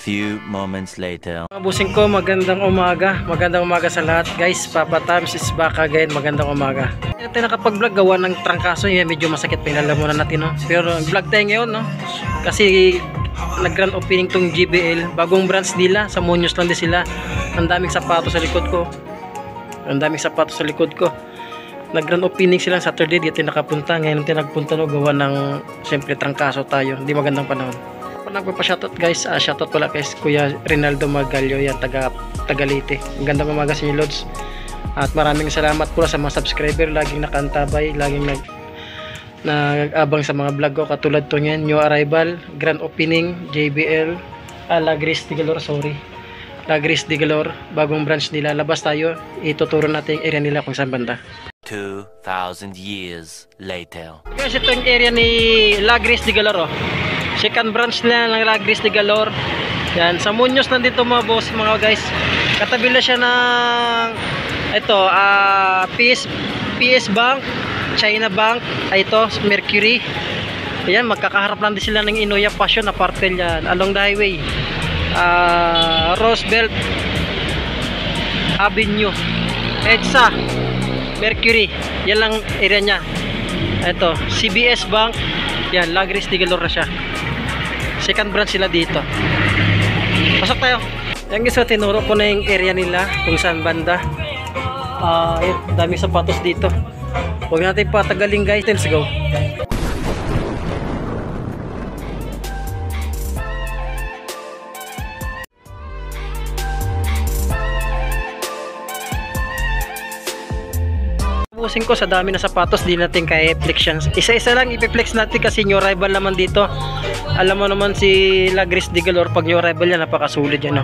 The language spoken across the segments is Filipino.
few moments later. Mga busing ko, magandang umaga. Magandang umaga sa lahat, guys. Papa Tams is back again. Magandang umaga. Ito nakapag-vlog gawa ng trangkaso. Yan, medyo masakit. Pinalamunan natin, no? Pero vlog tayo ngayon, no? Kasi nag-grand opening tong JBL. Bagong branch nila. Sa Muñoz lang din sila. Ang daming sapatos sa likod ko. Nag-grand opening sila Saturday. Dito nakapunta. Ngayon natin nagpunta, no? Gawa ng, siyempre, trangkaso tayo. Hindi magandang panahon. Nagpapa-shoutout, guys. Shoutout pala kay Kuya Rinaldo Magallo, yan, taga Leyte. Ang gandang umaga sa inyo, Lods. At maraming salamat po sa mga subscriber, laging nakantabay, laging nag-abang sa mga vlog ko, katulad to yan, new arrival, grand opening, JBL, Lagris de Galor, bagong branch nila. Labas tayo, ituturo natin yung area nila kung saan banda. 2,000 years later. Guys, ito yung area ni Lagris de Galor, oh. Second branch nila ng Lagris de Galor. Yan, sa Muñoz nandito mga boss, mga guys. Katabi na siya ng ito, PS Bank, China Bank, ito, Mercury. Ayan, magkakaharap lang din sila ng Inoya Passion na partel yan, along the highway. Roosevelt Avenue, EDSA, Mercury. Yan lang area niya. Ito, CBS Bank. Yan, Lagris de Galor na siya. Second branch sila dito. Pasok tayo. Yan guys, tinuro ko na yung area nila kung saan banda. Daming sapatos dito. Huwag natin patagalin, guys. Let's go. Pusin ko sa dami na sapatos, di natin kaya i-flex yan. Isa-isa lang i-flex natin kasi new arrival naman dito. Alam mo naman si Lagris de Galor, pag new arrival yan, napakasulit yan, no?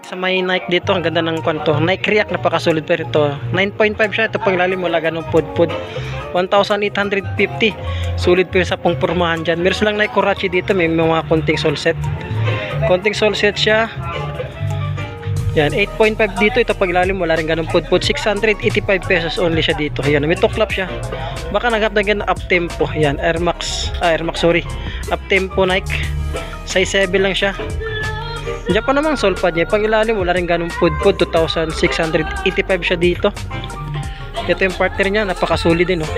Sa may Nike dito, ang ganda ng kwanto. Nike React, napakasulit pa ito. 9.5 siya, ito pang lalim, wala ganun pud-pud. 1,850. Sulit pa sa pong pormahan dyan. Meron silang Nike Kurachi dito, may mga konting sole set. Konting sole set siya. Yan, 8.5 dito, ito paglalim, wala rin ganun pud-pud. 685 pesos only siya dito. Yan, may tuklap siya. Baka nagap na ganun up tempo. Yan, Air Max, up tempo Nike. Size 7 lang siya. Diyan pa namang sole pad niya. Pag ilalim, wala rin ganun pud-pud. 2,685 siya dito. Ito yung partner niya, napakasulit din, oh.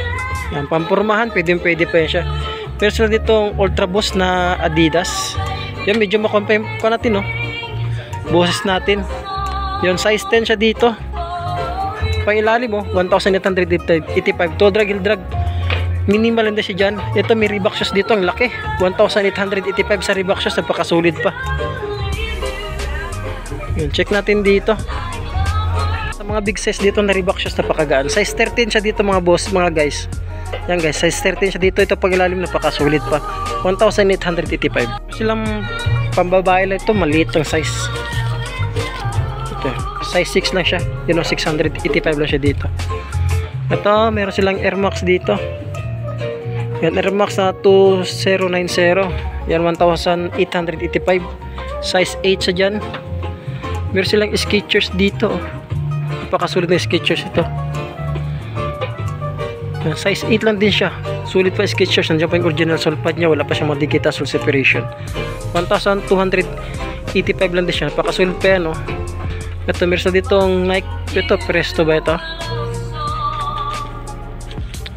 Yan, pampurmahan, pwede pa yan siya. Pero sila ditong Ultra Boost na Adidas. Yan, medyo makompare pa natin, oh. Boses natin. Yon, size 10 siya dito. Pang ilalim, oh, 1,885. To drag il drag. Minimal din siya dyan. Ito may Reebok shoes dito, ang laki. 1,885 sa Reebok shoes, napakasulit pa. Yun, check natin dito. Sa mga big size dito na Reebok shoes, napakagaan. Size 13 siya dito mga boss, mga guys. Yan guys, size 13 siya dito. Ito pang ilalim, napakasulit pa. 1,885. Silang pambabae lang ito, maliit ang size. Size 6 lang siya. Yun, 685 lang siya dito. Ito, meron silang Air Max dito. Yan, Air Max na 2090. Yan, 1,885. Size 8 siya dyan. Meron silang Skechers dito. Napakasulit na Skechers ito. Yan, size 8 lang din siya. Sulit pa Skechers. Nandiyan pa yung original sole pad niya. Wala pa siyang mga digital sole separation. 1,285 lang din siya. Napakasulit pa yan, oh. Ito, meron sa ditong Nike. Ito, Presto ba ito?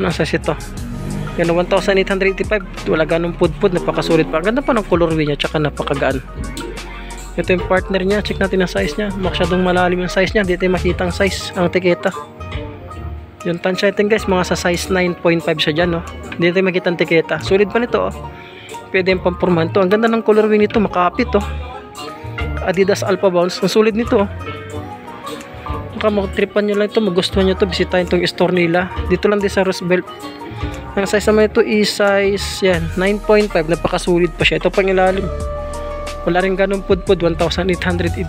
Nasa ito. Yan, 1,885. Wala ganong pud-pud. Napakasulit pa. Ganda pa ng colorway niya. Tsaka napakagaan. Ito yung partner niya. Check natin ang size niya. Masyadong malalim yung size niya. Dito yung makita ang size. Ang tiketa. Yung tansya natin guys. Mga sa size 9.5 siya dyan. No? Dito yung makita ang tiketa. Sulit pa nito. Oh. Pwede yung pampurmahan to. Ang ganda ng colorway nito. Makapit. Oh. Adidas Alpha Bounce. Ang sulit nito. Magtripan nyo lang ito, magustuhan nyo ito, bisitahin itong store nila. Dito lang din sa Roosevelt. Ang size naman ito is size yan, 9.5. Napakasulit pa siya. Ito pang ilalim, wala rin ganun pud-pud. 1,885.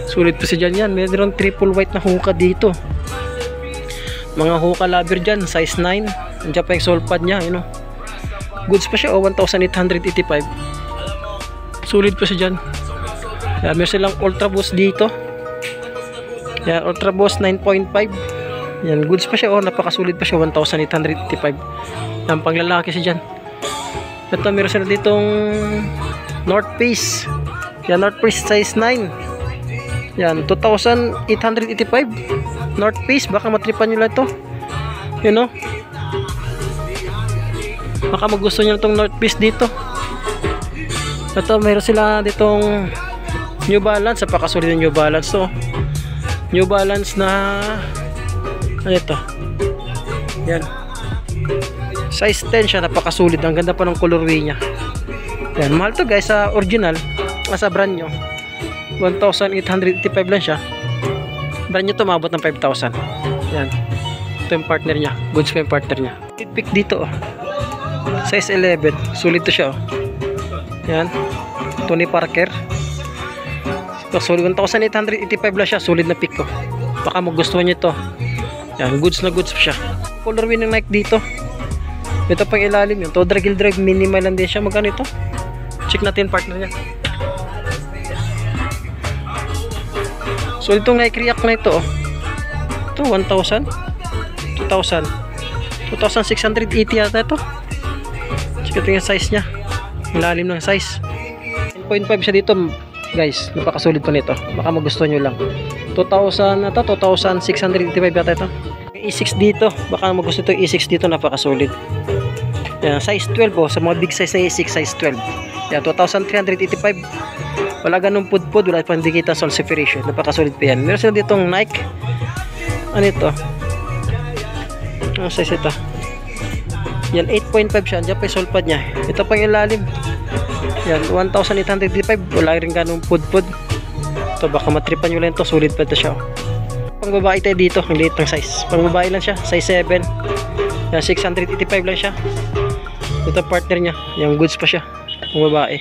Sulit pa siya dyan. Mayroon triple white na hookah dito. Mga hookah lover dyan, size 9. Andiyan pa yung sole pad nya, you know. Goods pa siya, 1,885. Sulit pa siya dyan. Meron silang Ultra Boost dito. Yan, Ultra Boost 9.5. Yan, goods pa siya. Oh, napakasulit pa siya. 1,885. Yan, panglalaki siya dyan. Ito, meron sila ditong North Face. Yan, North Face size 9. Yan, 2,885. North Face, baka matripan nyo lang ito. You know? Baka magusto nyo itong North Face dito. Ito, meron sila ditong New Balance. Napakasulit ng New Balance to. New Balance na ano ito? Yan. Size 10 siya, napakasulit. Ang ganda pa ng colorway niya. Yan, mahal to guys sa original. Sa brand nyo 1,885 lang siya. Brand nyo to maabot ng 5,000. Yan. Ito yung partner niya. Goods pa yung partner niya. Pick dito oh. Size 11. Sulit to siya oh. Yan. Tony Parker. Sulit 1,885 lang siya. Sulit na pick ko. Baka magustuhan nyo ito. Yan. Goods na goods siya. Colorway ng Nike dito. Ito pang ilalim yun. To dragil drag minimal lang din siya. Magkano ito? Check natin partner niya. So itong Nike React na ito oh. Ito 1,000 2,000 2,680 yata ito. Check ito yung size nya. Ilalim ng size 10.5 siya dito guys. Napakasulit pa nito. Baka magustuhan nyo lang. 2,000 na ito. 2,685 yata ito. E6 dito. Baka magustuhan ito E6 dito. Napakasulit. Yan, size 12 oh. Sa mga big size na E6 size 12. Yan, 2,385. Wala ganun pudpud, wala pang dikita sol separation. Napakasulit pa yan. Meron sila ditong Nike. Ano ito? Ano size ito? Yan, 8.5 siya. Diyan pa yung solpad niya. Ito pang ilalim. Yan, 1,885. Wala rin ganun pudpud. Ito, baka matripan nyo lang ito. Sulit pa ito siya. Pang babae tayo dito. Ang liit ng size. Pang babae lang siya. Size 7. Yan, 685 lang siya. Ito partner niya. Yung goods pa siya. Pang babae.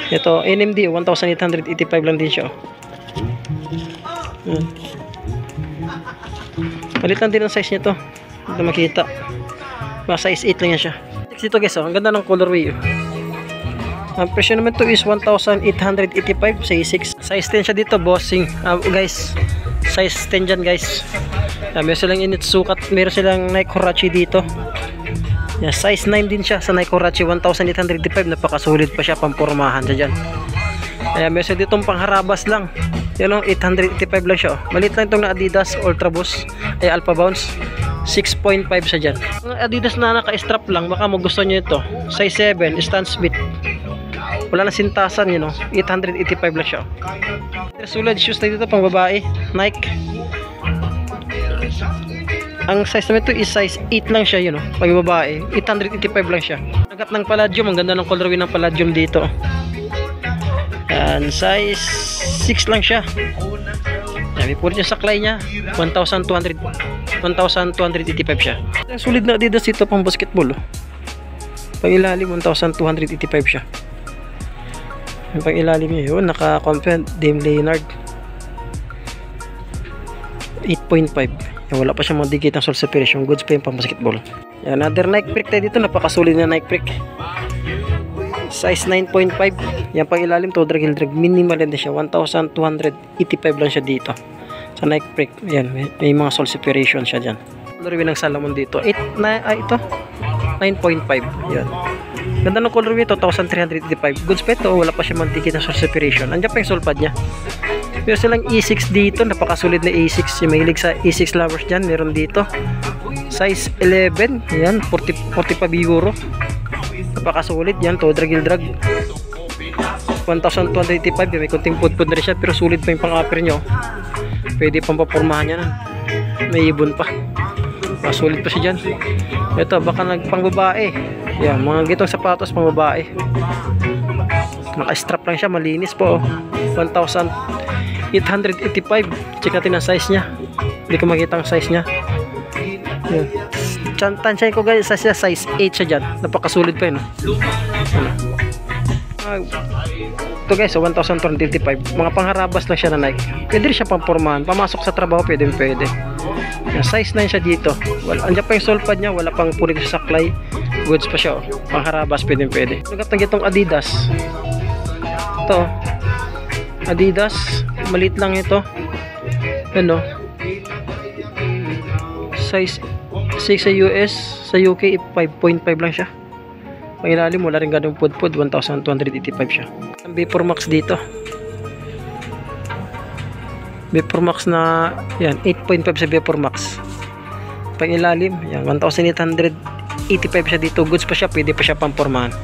Ito, NMD, 1,885 lang din siya. Malit lang din ang size nito. Ito makita. Mga size 8 lang yan siya. Dito guys, ang ganda ng colorway. Ang presyo naman ito is 1,885 sa E6. Size 10 siya dito, bossing. Guys, size 10 dyan guys. Meron silang init sukat. Meron silang Nike Huarache dito. Yeah, size 9 din siya sa Nike Huarache 1,885. Napakasulit pa siya, pampormahan siya dyan. Ayan, meron siya ditong pangharabas lang. Yan o, 885 lang siya. Malit lang itong na Adidas Ultra Boost ay Alpha Bounce. 6.5 siya dyan. Ang Adidas na naka-strap lang, baka magustuhan nyo ito. Size 7, Stan Smith. Wala na sintasan yun o. 885 lang siya. Sulit shoes na dito pang babae. Nike. Ang size naman ito is size 8 lang siya, yun o. Pag babae, 885 lang siya. Nagat ng Palladium, ang ganda ng colorway ng Palladium dito. Yan, size 6 lang siya. Yan, may pulit yung saklay niya. 1,285 siya. Ang sulit na Adidas ito pang basketball. Pang ilalim, 1,285 siya. Yung pang ilalim niya yun, naka-confident Dame Lillard. 8.5. Wala pa siyang mga dikit ng sol separation. Goods pa yung pang basketball. Yan, another Nike Prick tayo dito. Napakasulit na Nike Prick. Size 9.5. Yan pang ilalim to. Drag minimal din siya. 1,285 lang siya dito. Sa Nike Prick. Yan. May mga sol separation siya dyan. Colorway ng Salomon dito. Ito. 9.5. Yan. Ganda ng colorway ito. 1,385. Goods pa ito. Wala pa siya mga dikit ng sol separation. Andiyan pa yung sol pad niya. Meron silang E6 dito, napakasulit na E6. Yung mahilig sa E6 lovers dyan, meron dito. Size 11, yan, 45 euro. Napakasulit yan, to dragil drag. 1,285, may kunting pudpud na rin siya, pero sulit pa yung pang-upper nyo. Pwede pang papormahan yan. May ibon pa. Sulit pa siya dyan. Ito, baka nagpang babae. Yan, mga gitong sapatos pang babae. Naka-strap lang siya, malinis po. 1,885. Check natin ang size niya. Hindi ko makita ang size niya. Tansyahin ko guys, size 8 siya dyan. Napakasulit pa yun. Ito guys, 1,285. Mga pangharabas lang siya na Nike. Pwede rin siya pampormahan. Pamasok sa trabaho, pwede. Size 9 siya dito. Andiyan pa yung sole pad niya. Wala pang pulik sa saklay. Goods pa siya. Pangharabas, pwede. Nagatang itong Adidas. Ito. Adidas. Maliit lang ito. Ano? Size 6 sa US. Sa UK, 5.5 lang siya. Pang ilalim, wala rin ganun pudpud. 1,285 siya. Ang Vapor Max dito. Vapor Max na, yan, 8.5 sa Vapor Max. Pang ilalim, yan, 1,885 siya dito. Goods pa siya, pwede pa siya pampormahan.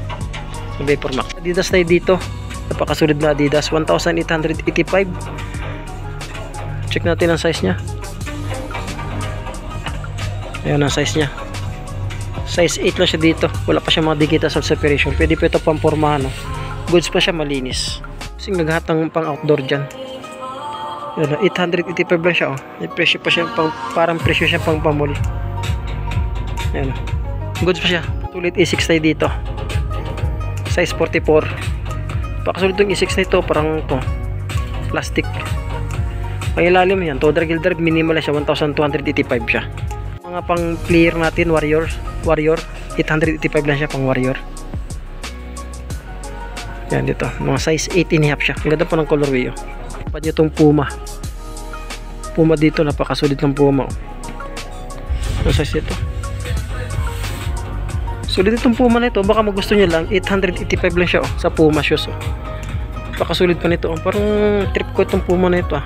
Sa Vapor Max. Adidas tayo dito. Napakasulid na Adidas. 1,885. Check natin ang size niya. Ayan ang size niya. Size 8 lang siya dito. Wala pa siya mga digital sole separation. Pwede pa ito pampormahan. No? Goods pa siya, malinis. Kasing naghahat ng pang outdoor dyan. Ayan, 885 lang siya. Oh. May presyo pa siya. Parang presyo siya pang pamuli. Ayan. Goods pa siya. Sulit E6 tayo dito. Size 44. Pakasulit itong E6 na ito. Parang ito. Plastic. Pang ilalim yan. Todra Gilder. Minimal siya. 1,285 siya. Mga pang player natin. Warrior. 885 lang siya pang Warrior. Yan dito. Mga size 8.5 siya. Ang ganda pa ng colorway. Oh. Pa nyo itong Puma. Puma dito. Napakasulit ng Puma. Oh. Ang size ito. Sulit itong Puma na ito. Baka magusto nyo lang. 885 lang siya. Oh, sa Puma shoes. Oh. Napakasulit pa nito. Oh. Parang trip ko itong Puma na ito. Ah.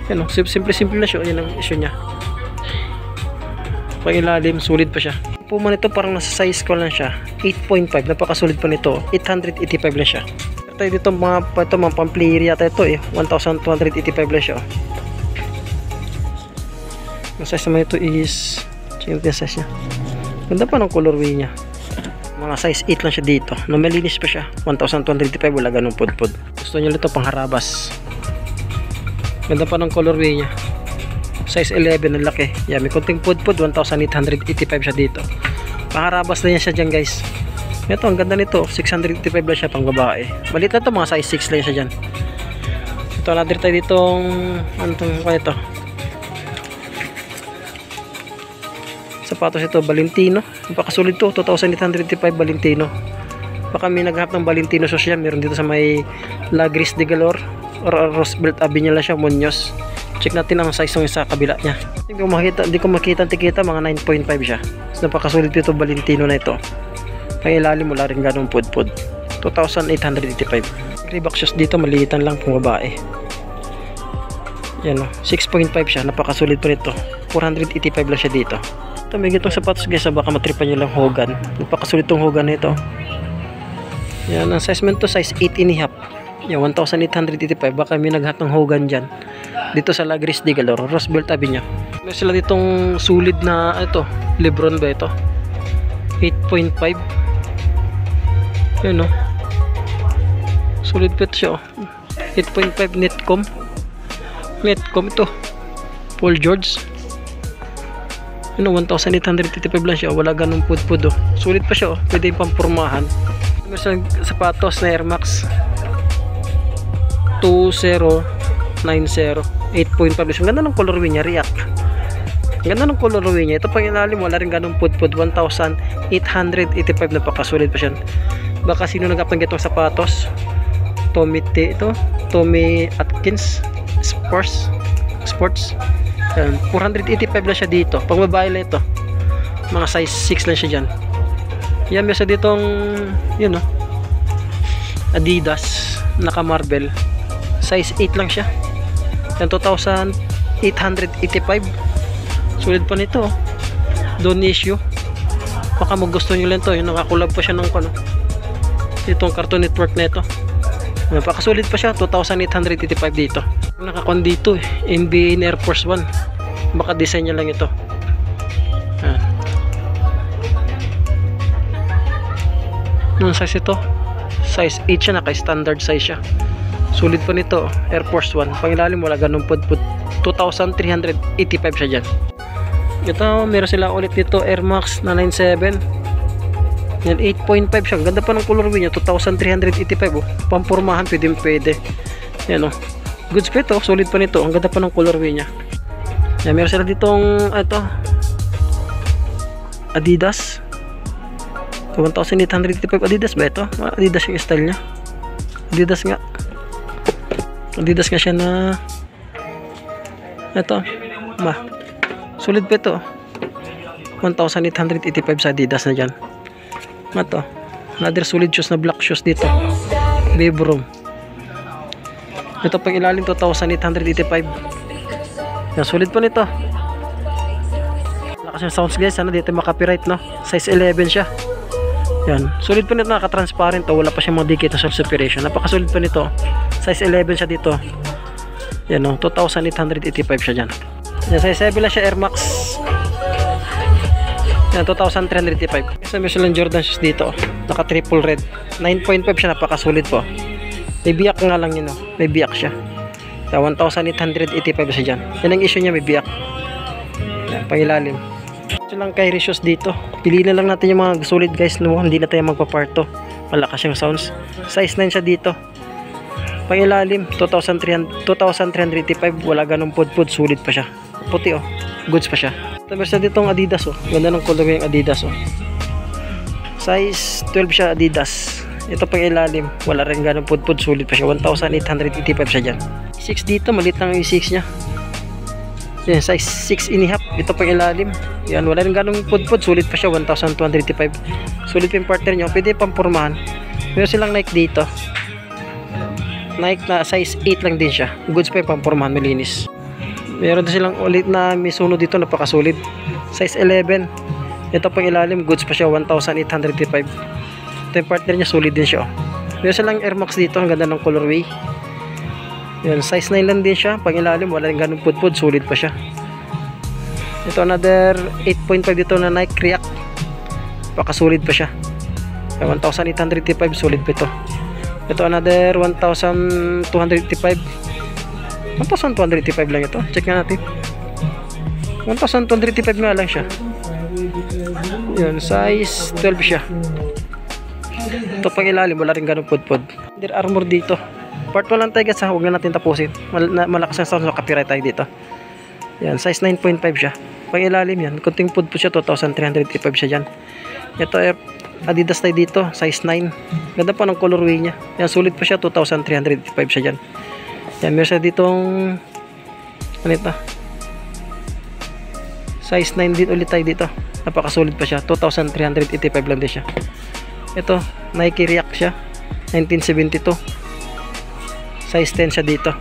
Yan, oh. Simple na siya. Oh. Yan ang issue niya. Pang ilalim, sulit pa siya. Puma nito parang nasa size ko lang siya. 8.5, napakasulit pa nito. 885 lang siya. Ito dito mga pang-player yata ito eh. 1,285 lang siya. Ang size naman ito is, check natin yung size niya. Ganda pa ng colorway niya. Mga size 8 lang siya dito. No, malinis pa siya. 1,285, wala ganun pudpud. Gusto nyo ito pang harabas. Ganda pa ng colorway niya. Size 11 ang laki. Yan, may konting pudpud. 1,885 siya dito. Pangarabas na yan siya dyan guys. Ito, ang ganda nito. 685 lang siya pang babae. Malit na ito, mga size 6 lang siya dyan. Ito, nadir tayo ditong ano ito? Sapatos ito, Valentino. Napakasulit to. 2,885 Valentino. Baka may naghap ng Valentino social. Meron dito sa may Lagris de Galor or Roosevelt Avenue lang siya, Muñoz. Check natin ang size ng sa kabila niya. Hindi ko makita tikita, mga 9.5 siya. So, napakasulit dito Valentino na ito. Ang ilalim wala rin ganong pudpud. 2,885. Reebok shoes dito, maliitan lang pang babae. Yan o, 6.5 siya. Napakasulit pa nito. 485 lang siya dito. Ito, may gitong sapatos guys, baka matripan nyo lang Hogan. Napakasulit tong Hogan na ito. Yan, ang size mo ito, size 8.5. Yan, 1,885. Baka may naghat ng Hogan dyan. Dito sa Lagris de Galor, Roosevelt Avenue. May sila ditong sulit na ito, Lebron ba ito? 8.5. Yun o. Sulit fit siya o. 8.5 Netcom. Netcom ito. Paul George. Yun o, 1,885 lang siya. Wala ganun pudpud o. Sulit pa siya o. Pwede yung pampurmahan. May silang sapatos na Air Max 2090. 8.5. Ang ganda ng colorway niya, React. Ang ganda ng colorway niya. Ito pang ilalim, wala rin ganong pudpud. 1,885, napakasulit pa siya. Baka sino nagkapang itong sapatos? Tommy Atkins Sports. 485 lang siya dito. Pang babae lang ito. Mga size 6 lang siya dyan. Yan, may sa ditong yun o, Adidas naka Marvel. Size 8 lang siya. Yan, 2,885. Sulit pa nito. Donisyo. Baka magusto nyo lang to. Yung nakakulab pa siya ng ano, itong Cartoon Network na ito. Napakasulit pa siya. 2,885 dito. Nakakon dito eh. NBA Air Force 1. Baka design niya lang ito. Yan. Anong size ito? Size 8 siya. Naka-standard size siya. Sulit pa nito. Air Force 1. Pangilalim wala ganun pudpud. 2,385 siya dyan. Ito, meron sila ulit dito Air Max na 97. Yan, 8.5 siya. Ganda pa ng colorway niya. 2,385 oh. Pampurmahan, pwede. Yan oh. Goods pa ito. Sulit pa nito. Ang ganda pa ng colorway niya. Yan, meron sila ditong ito Adidas 1,885. Adidas ba ito? Adidas yung style niya. Adidas nga siya na ito. Sulit pa ito. 1,885 sa Adidas na dyan. Ito. Another solid shoes na black shoes dito. Vibram. Ito pang ilalim 2,885. Yan, solid pa nito. Lakas yung sounds guys. Sana dito makapiright no. Size 11 siya. Yan, solid pa nito, naka-transparent to. Wala pa siyang mga dikit na source separation. Napaka-solid pa nito. Size 11 siya dito. Yan o, 2,885 siya dyan. Yan, size 7 lang siya, Air Max. Yan, 2,385. Isa may silang Jordan shoes dito. Naka-triple red. 9.5 siya, napaka-solid po. May biyak nga lang yun o. May biyak siya. Yan, 1,885 siya dyan. Yan ang issue niya, may biyak. Yan, pangilalim. Ito lang kay shoes dito. Piliin na lang natin yung mga solid guys, no? Hindi na tayo magpa-parto. Malakas yung sounds. Size 9 siya dito. Pangilalim 2,385. Wala ganong pud-pud. Solid pa siya. Puti oh. Goods pa siya. Tapos na ditong Adidas oh. Ganda ng color yung Adidas oh. Size 12 siya Adidas. Ito pangilalim. Wala rin ganong pud-pud. Solid pa siya. 1,885 siya dyan. 6 dito. Maliit lang yung 6 niya. Yan, size 6.5. Ito pang ilalim. Yan, wala rin ganong pud-pud. Sulit pa siya, 1,285. Sulit pa yung partner nyo. Pwede pang pormahan. Meron silang Nike dito. Nike na size 8 lang din siya. Goods pa yung pang pormahan, malinis. Meron din silang ulit na Mizuno dito, napakasulit. Size 11. Ito pang ilalim, goods pa siya, 1,885. Ito yung partner niya, sulit din siya. Meron silang Air Max dito, ang ganda ng colorway. Yan, size 9 lang din siya. Pang ilalim, wala rin ganun pud-pud. Solid pa siya. Ito another 8.5 dito na Nike React. Pakasulit pa siya. 1,885. Solid pa ito. Ito another 1,285. 1,285 lang ito. Check nga natin. 1,285 nga lang siya. Yan, size 12 siya. Ito pang ilalim, wala rin ganun pud-pud. Under Armour dito. Part 1 lang tayo guys ha, huwag na natin tapusin. Malakas ang sound, copyright tayo dito. Yan, size 9.5 siya. Pang ilalim yan, kunting pud po siya, 2,385 siya dyan. Ito Adidas tayo dito, size 9. Ganda pa ng colorway niya. Yan, sulit pa siya, 2,385 siya dyan. Yan, meron siya ditong ano ito? Size 9 din ulit tayo dito. Napakasulit pa siya, 2,385 lang din siya. Ito, Nike React siya, 1972. Size 10 siya dito.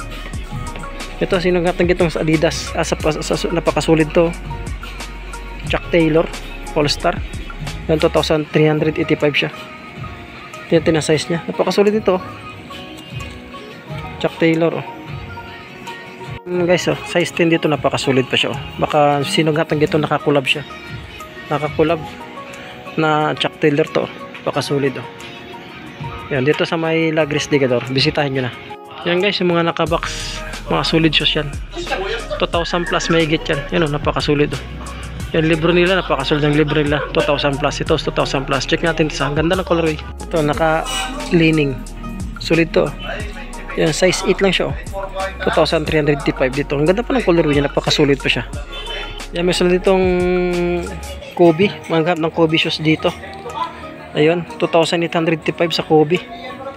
Ito, sinugatan gitong sa Adidas. Napakasulit to. Chuck Taylor All-Star. Yan, 2,385 siya. Ito na size niya. Napakasulit ito. Chuck Taylor. Oh. Guys, oh, size 10 dito. Napakasulit pa siya. Oh. Baka sinugatan gito nakakulab siya. Nakakulab na Chuck Taylor to. Napakasulit. Oh. Yan, dito sa may Lagris Ligador. Bisitahin nyo na. Yan guys, yung mga nakabox, mga solid shoes yan. 2,000 plus may higit yan. Yan o, napakasulit o. Yan, libro nila, napakasulit yung libro nila. 2,000 plus, ito 2,000 plus. Check natin ito sa, ganda ng colorway. Ito, naka-leaning. Solid to. Yan, size 8 lang siya o. 2,385 dito. Ang ganda pa ng colorway niya, napakasulit pa siya. Yan, may sulit ditong Kobe. Manghap ng Kobe shoes dito. Ayun, 2,885 sa Kobe.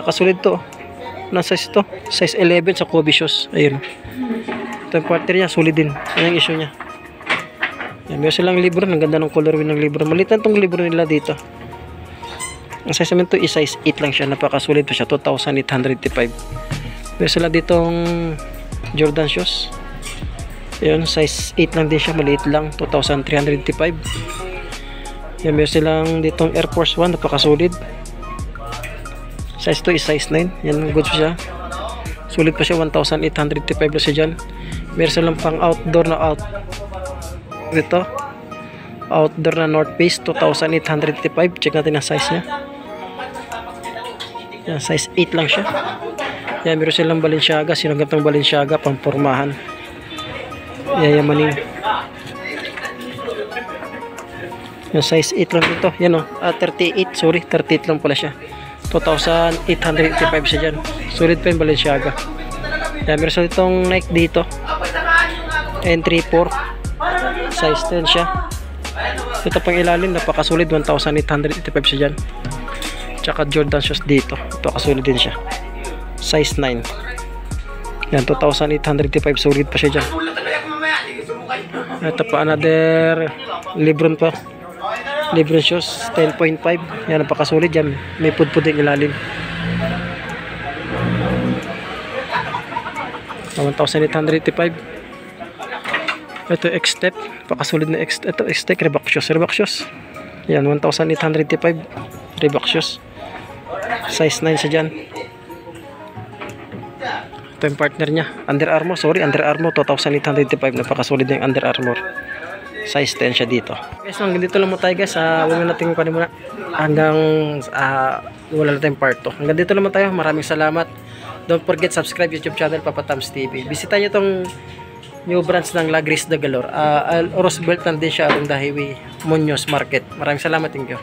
Nakasulit to o. Anong size ito? Size 11 sa Kobe shoes. Ayun. Ito yung partner niya. Solid din. Yan yung issue niya. Yan. Meron silang libro. Ang ganda ng colorway ng libro. Malitan itong libro nila dito. Ang size naman ito is size 8 lang siya. Napakasulit pa siya. 2,885. Meron sila ditong Jordan shoes. Ayun. Size 8 lang din siya. Maliit lang. 2,385. Yan. Meron silang ditong Air Force 1. Napakasulit. Size 2 is size 9. Yan, goods pa siya. Sulit pa siya, 1,885 lang siya dyan. Meron silang pang outdoor na ito. Outdoor na North Face, 2,885. Check natin ang size niya. Yan, size 8 lang siya. Yan, meron silang Balenciaga. Sinagap ng Balenciaga, pang pormahan. Yayamanin. Yan, size 8 lang ito. Yan o, 38, sorry, 38 lang pala siya. 2,885 siya dyan. Sulit pa yung Balenciaga. Yan, meron sa itong Nike dito. N34. Size 10 siya. Ito pang ilalim, napakasulit. 1,885 siya dyan. Tsaka Jordan shoes dito. Ito, kasulit din siya. Size 9. Yan, 2,885. Sulit pa siya dyan. Ito pa, another Lebron pa. Libre shoes, 10.5. Yan, napakasulit yan. May pudpud yung ilalim. 1,885. Ito X-Step, napakasulit na X. Ito X-Step, Reebok shoes. Yan, 1,885. Reebok shoes. Size 9 siya dyan. Ito yung partner niya. Under Armour, 2,885. Napakasulit na yung Under Armour. Size 10 siya dito. Guys, hanggang dito lang mo tayo guys. Huwag na natin kunin muna. Hanggang wala na tayong part 2. Hanggang dito lang mo tayo. Maraming salamat. Don't forget subscribe YouTube channel Papa Tams TV. Bisita nyo itong new branch ng La Gris de Galore. Roosevelt nandun siya along the highway Muñoz Market. Maraming salamat. Thank you.